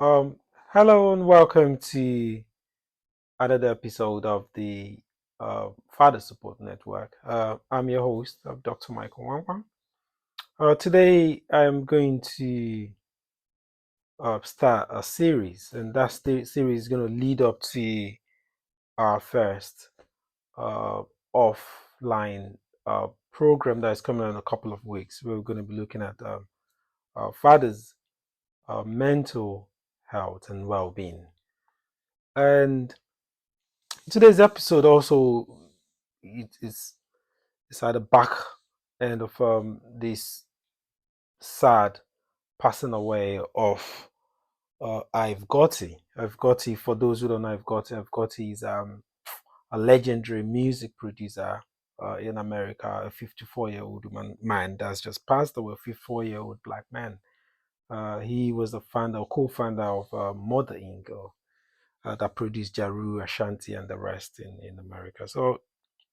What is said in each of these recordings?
Um, Hello and welcome to another episode of the Father Support Network. I'm your host, Dr. Michael Wangwang. Today, I'm going to start a series, and that series is going to lead up to our first uh, offline program that is coming in a couple of weeks. We're going to be looking at fathers' mental health and well-being. And today's episode also it's at the back end of this sad passing away of I've Gotti. I've Gotti, for those who don't know I've Gotti is a legendary music producer in America, a 54-year-old man that's just passed away, a 54-year-old black man. He was the founder, co-founder of Mother Inc. That produced Jaru, Ashanti, and the rest in America. So,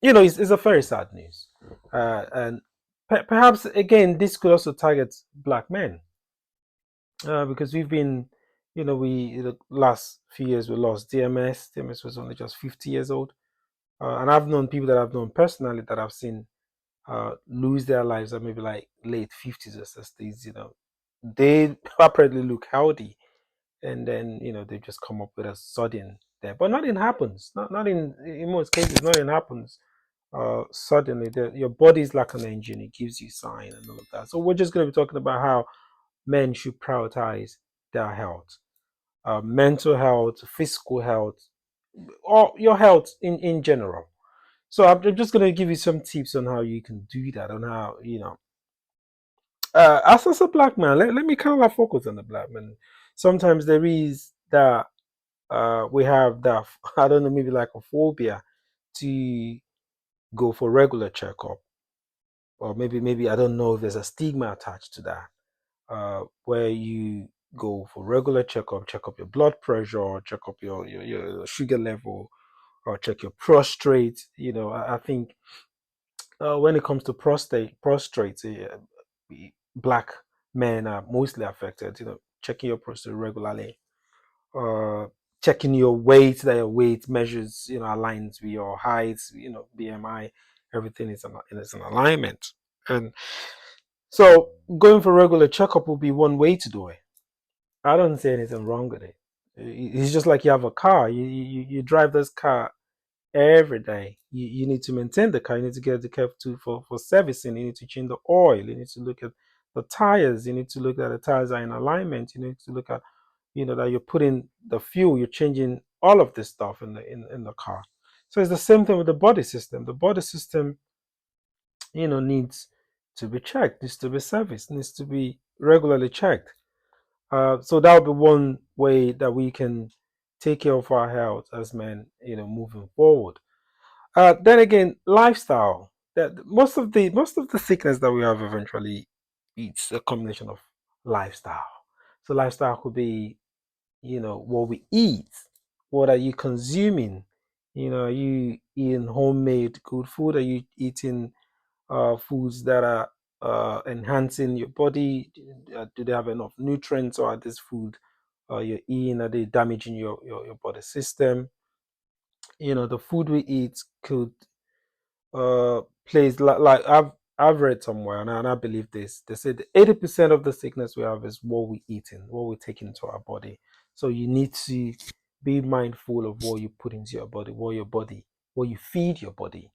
it's a very sad news. And perhaps, again, this could also target black men because we've been, the last few years we lost DMS. DMS was only just 50 years old. And I've known people that I've known personally that I've seen lose their lives at maybe like late 50s or 60s. They apparently look healthy, and then they just come up with a sudden death. But nothing happens. Not in most cases, nothing happens. Suddenly, your body is like an engine; it gives you sign and all of that. So we're just going to be talking about how men should prioritize their health, mental health, physical health, or your health in general. So I'm just going to give you some tips on how you can do that, on how as a black man, let me kind of like focus on the black man. Sometimes there is that we have that I don't know, maybe like a phobia to go for regular checkup, or maybe I don't know if there's a stigma attached to that, where you go for regular checkup, check up your blood pressure, check up your sugar level, or check your prostate. I think when it comes to prostate, black men are mostly affected. Checking your prostate regularly, uh, checking your weight, that your weight measures, aligns with your height, BMI, everything is in alignment. And so going for regular checkup will be one way to do it. I don't see anything wrong with it. It's just like you have a car. You drive this car every day. You need to maintain the car. You need to get the car for servicing. You need to change the oil. You need to look at the tires. You need to look at the tires are in alignment. You need to look at that you're putting the fuel, you're changing all of this stuff in the car. So it's the same thing with the body system. The body system, needs to be checked, needs to be serviced, needs to be regularly checked. So that would be one way that we can take care of our health as men, moving forward. Then again, lifestyle. That most of the sickness that we have eventually, it's a combination of lifestyle. So lifestyle could be what we eat. What are you consuming? Are you eating homemade good food? Are you eating foods that are enhancing your body? Do they have enough nutrients, or are this food you're eating, are they damaging your body system? The food we eat could plays like I've read somewhere, and I believe this. They said 80% of the sickness we have is what we eating, what we take into our body. So you need to be mindful of what you put into your body, what you feed your body.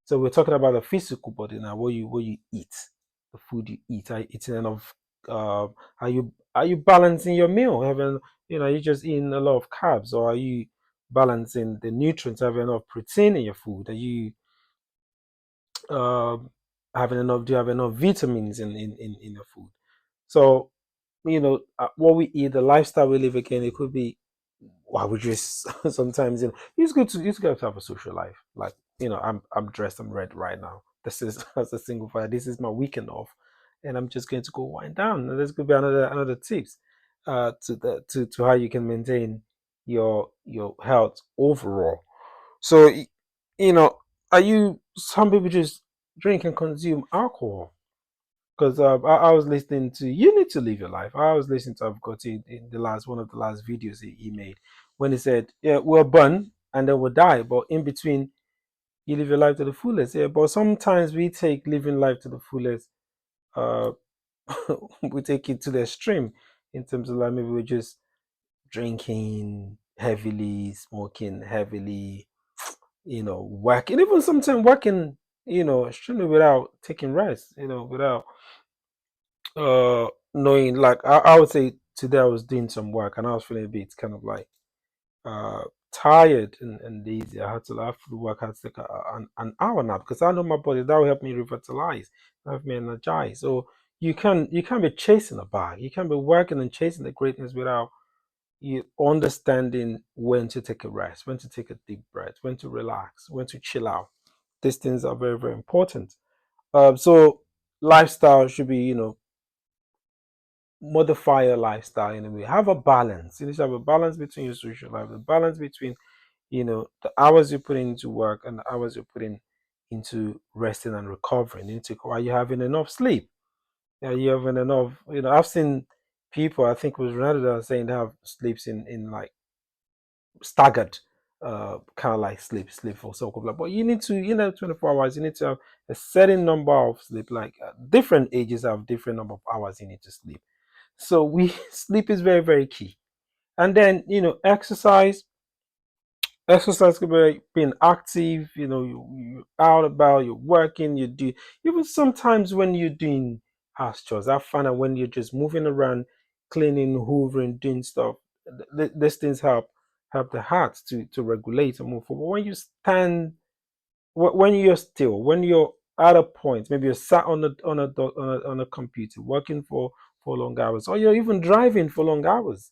So we're talking about the physical body now. What you eat, the food you eat. Are you eating enough? Are you balancing your meal? Having are you just eating a lot of carbs, or are you balancing the nutrients? Having enough protein in your food? Are you um, having enough? Do you have enough vitamins in your food? So what we eat, the lifestyle we live. Again, it could be why would you sometimes it's good to have a social life. Like I'm dressed, I'm ready right now. This is as a single father. This is my weekend off, and I'm just going to go wind down. And this could be another tips to how you can maintain your health overall. So you know, are you? Some people just drink and consume alcohol because I was listening to You Need to Live Your Life. I was listening to I've got it in the last one of the last videos he made when he said, "Yeah, we're born and then we'll die, but in between, you live your life to the fullest." Yeah, but sometimes we take living life to the fullest. Uh, we take it to the extreme in terms of like maybe we're just drinking heavily, smoking heavily, working, even sometimes working, extremely without taking rest, without knowing. Like I would say today I was doing some work and I was feeling a bit kind of like uh tired and lazy. I had to after the work I had to take an hour nap because I know my body that will help me revitalize, help me energize. So you can't be chasing a bag. You can't be working and chasing the greatness without you understanding when to take a rest, when to take a deep breath, when to relax, when to chill out. These things are very, very important. So lifestyle should be, modify your lifestyle in a way. Have a balance. You need to have a balance between your social life, a balance between, the hours you put into work and the hours you're putting into resting and recovering. Into are you having enough sleep? Are you having enough? I've seen people, I think it was Ronaldo that was saying they have sleeps in like staggered kind of like sleep for so couple but you need to 24 hours, you need to have a certain number of sleep, like different ages have different number of hours you need to sleep. So we sleep is very, very key. And then exercise could be being active, you're out about, you're working, you do even sometimes when you're doing house chores. I find that when you're just moving around, cleaning, hoovering, doing stuff, these things help the heart to regulate and move forward. When you stand, when you're still, when you're at a point, maybe you're sat on a computer working for long hours, or you're even driving for long hours.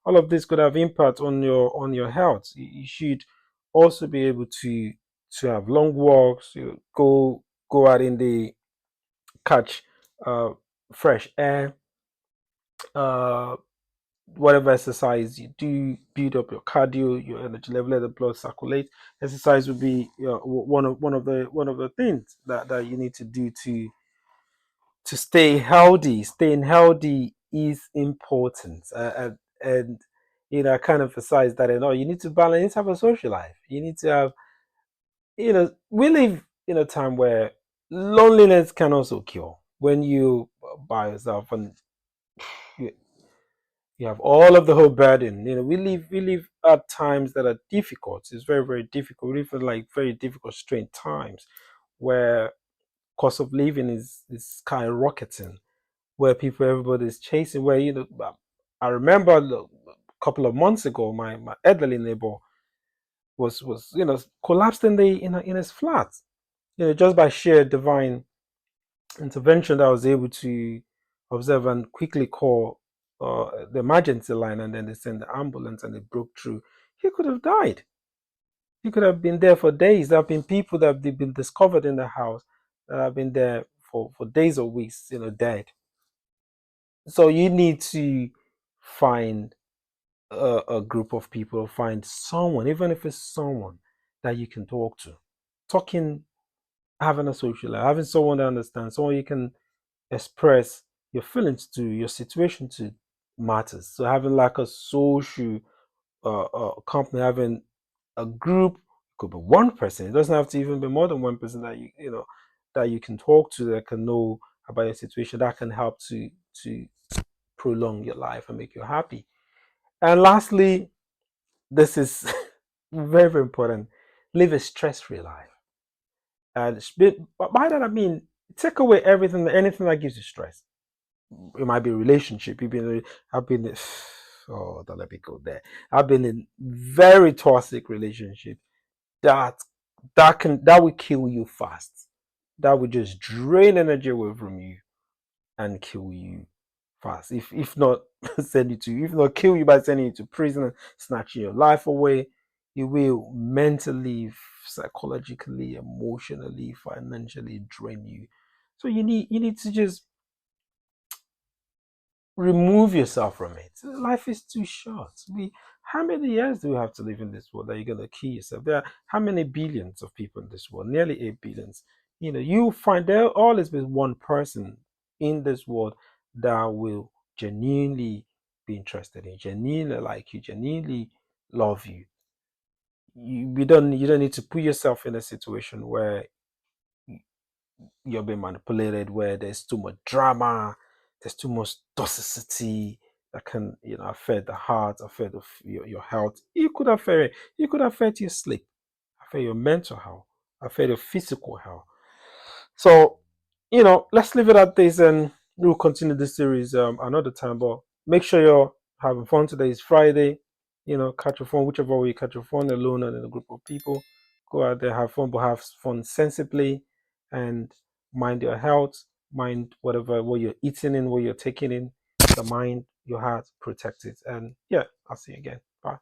All of this could have impact on your health. You should also be able to have long walks. You go out in the catch uh, fresh air. Uh, Whatever exercise you do, build up your cardio, your energy level, let the blood circulate. Exercise would be one of the things that you need to do to stay healthy. Staying healthy is important, and I kind of emphasize that. You need to balance. You need to have a social life. You need to have. We live in a time where loneliness can also kill when you by yourself and you, you have all of the whole burden. We live at times that are difficult. It's very, very difficult. We live in like very difficult, strained times where cost of living is skyrocketing, where everybody is chasing. Where I remember a couple of months ago, my elderly neighbor was collapsed in his flat. Just by sheer divine intervention that I was able to observe and quickly call the emergency line, and then they sent the ambulance and they broke through. He could have died. He could have been there for days. There have been people that have been discovered in the house that have been there for days or weeks, dead. So you need to find a group of people, find someone, even if it's someone that you can talk to. Talking, having a social life, having someone that understands, someone you can express your feelings to, your situation to matters. So having like a social company, having a group, could be one person. It doesn't have to even be more than one person that that you can talk to, that can know about your situation, that can help to prolong your life and make you happy. And lastly, this is very, very important. Live a stress-free life. And by that I mean take away anything that gives you stress. It might be a relationship. I've been, oh, don't let me go there. I've been in very toxic relationship that that will kill you fast. That will just drain energy away from you and kill you fast. If not send you to, if not kill you by sending you to prison and snatching your life away, it will mentally, psychologically, emotionally, financially drain you. So you need to just remove yourself from it. Life is too short. How many years do we have to live in this world that you're gonna kill yourself? There are how many billions of people in this world? Nearly 8 billions. You find there always be one person in this world that will genuinely be interested in, genuinely like you, genuinely love you. You don't need to put yourself in a situation where you're being manipulated, where there's too much drama, there's too much toxicity that can, affect the heart, affect your health. You could affect your sleep, affect your mental health, affect your physical health. So, let's leave it at this, and we'll continue this series another time. But make sure you're having fun. Today is Friday. Catch your phone, whichever way you catch your phone, alone and in a group of people. Go out there, have fun, but have fun sensibly, and mind your health, mind what you're eating in, what you're taking in, the mind, your heart, protect it. And yeah, I'll see you again. Bye.